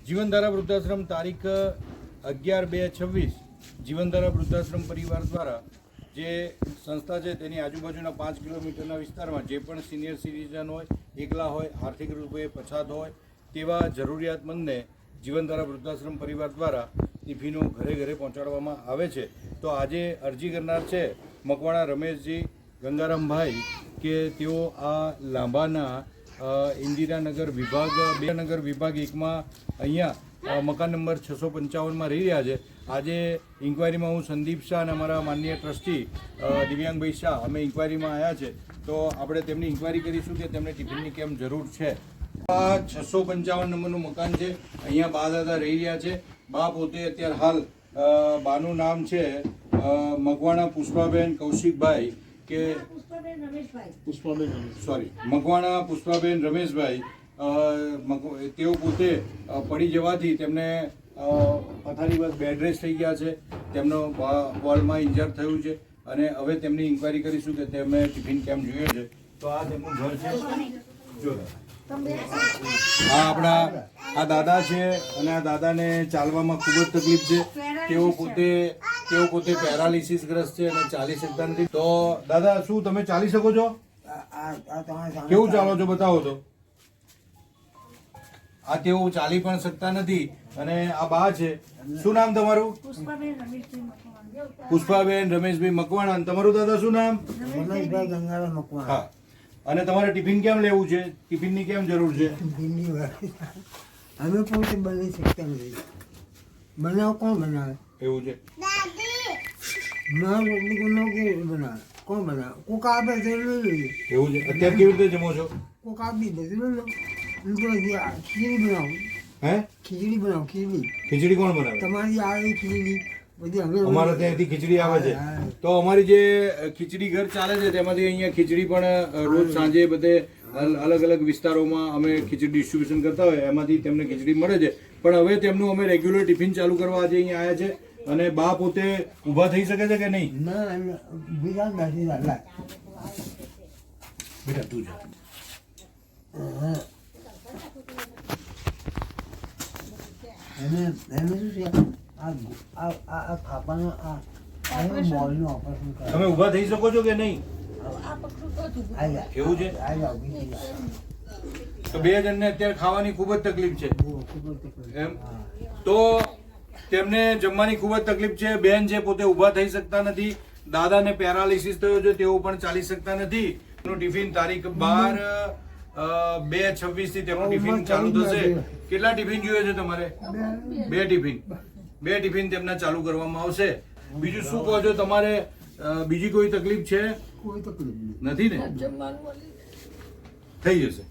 જીવનધારા વૃદ્ધાશ્રમ તારીખ 11/2/26 જીવનધારા વૃદ્ધાશ્રમ પરિવાર દ્વારા જે સંસ્થા છે તેની આજુબાજુના 5 કિલોમીટરના વિસ્તારમાં જે પણ સિનિયર સિટીઝન હોય, એકલા હોય, આર્થિક રૂપે પછાત હોય તેવા જરૂરિયાતમંદને જીવનધારા વૃદ્ધાશ્રમ પરિવાર દ્વારા ટિફિનો ઘરે ઘરે પહોંચાડવામાં આવે છે. તો આજે અરજી કરનાર છે મકવાણા રમેશજી ગંગારામભાઈ કે તેઓ આ લાંબાના ઇન્દિરાનગર વિભાગ 1માં અહીંયા મકાન નંબર 655માં રહી રહ્યા છે. આજે ઇન્ક્વાયરીમાં હું સંદીપ શાહ અને અમારા માનનીય ટ્રસ્ટી દિવ્યાંગભાઈ શાહ અમે ઇન્ક્વાયરીમાં આવ્યા છે. તો આપણે તેમની ઇન્ક્વાયરી કરીશું કે તેમને ટિફિનની કેમ જરૂર છે. આ 655 નંબરનું મકાન છે. અહીંયા બા દાદા રહી રહ્યા છે. બા પોતે અત્યારે હાલ બાનું નામ છે મકવાણા પુષ્પાબેન કૌશિકભાઈ કે મકવાણા પુષ્પાબેન રમેશભાઈ. તેઓ પોતે પડી જવાથી તેમને પથારી બસ બેડ રેસ્ટ થઈ ગયા છે. તેમનો બોલમાં ઇન્જર થયું છે અને હવે તેમની ઇન્ક્વાયરી કરીશું કે તેમને ટિફિન કેમ જોઈએ છે. તો આ તેમનું ઘર છે. જો આ આપણા આ દાદા છે અને આ દાદાને ચાલવામાં ખૂબ જ તકલીફ છે. તેઓ પોતે પેરાલિસિસ ગ્રસ્ત છે અને ચાલી શકતા નથી. તો દાદા શું તમે ચાલી શકો છો? કેવું ચાલો છો બતાવો તો. આ તેઓ ચાલી પણ શકતા નથી અને આ બા છે. શું નામ તમારું? પુષ્પાબેન રમેશભાઈ મકવાણા. તમારું દાદા શું નામ? રમેશભાઈ ગંગારામ મકવાણા. હા. અને તમારે ટિફિન કેમ લેવું છે? ટિફિનની કેમ જરૂર છે? અમે પોતે બનાવી શકતા નથી. બનાવ કોણ બનાવે? એવું છે. બનાવે કોણ બનાવે? કોક આપે તો લઈ લઈએ. એવું છે. અત્યારે કેવી રીતે જમો છો? કોક આપી દે તો લઈ લો. ખીચડી બનાવો. હે? ખીચડી બનાવો. ખીચડી કોણ બનાવે? તમારી આવે ખીચડી બધી અમે અમારે ત્યાંથી ખીચડી આવે છે. તો અમારી જે ખીચડી ઘર ચાલે છે તેમાંથી અહીંયા ખીચડી પણ રોજ સાંજે બધે અલગ અલગ વિસ્તારોમાં અમે ખીચડી ડિસ્ટ્રીબ્યુશન કરતા હોય એમાંથી તેમને ખીચડી મળે છે. પણ હવે તેમનું અમે રેગ્યુલર ટિફિન ચાલુ કરવા આજે અહીંયા આવ્યા છે. અને બા પોતે ઊભા થઈ શકે છે કે નહીં? ના બીજા બેઠી લાલા બેટા તું જા. એને શું છે આ ખાપાનું મોલનું ઓપરેશન કરે. તમે ઊભા થઈ શકો છો કે નહીં? એવું છે. તો બે જણને અત્યારે ખાવાની ખૂબ જ તકલીફ છે એમ. તો તેમને જમવાની ખૂબ જ તકલીફ છે. બેન છે પોતે ઊભા થઈ શકતા નથી. દાદાને પેરાલિસિસ થયો છે, તેઓ પણ ચાલી શકતા નથી. એનું ટિફિન તારીખ 12/2/26 થી તેમનું ટિફિન ચાલુ થશે. કેટલા ટિફિન જોઈએ છે તમારે? બે ટિફિન તેમના ચાલુ કરવામાં આવશે. બીજું શું કહો છો? તમારે બીજી કોઈ તકલીફ છે? કોઈ તકલીફ નથી ને? થઈ જશે.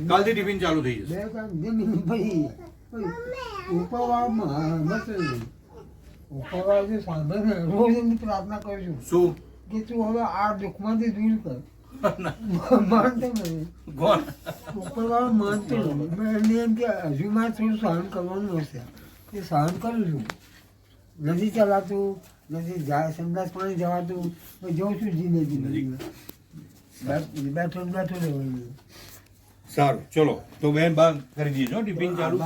કાલથી ટિફિન ચાલુ થઈ જશે. પ્રાર્થના કરું છું શું કે તું હવે આ દુઃખમાંથી દૂર કર. માનતો નહીં ઉપરવાળો માનતો નથી. એમ કે હજુ મારે થોડું સહન કરવાનું હશે. એ સહન કરું છું. નથી ચલાતું, નથી સંદાસ પાણી જવાતું. જઉં છું ધીમે બેઠો રહેવાનું. સારું ચલો તો બેન બાર કરી દીધો ટિફિન ચાલુ.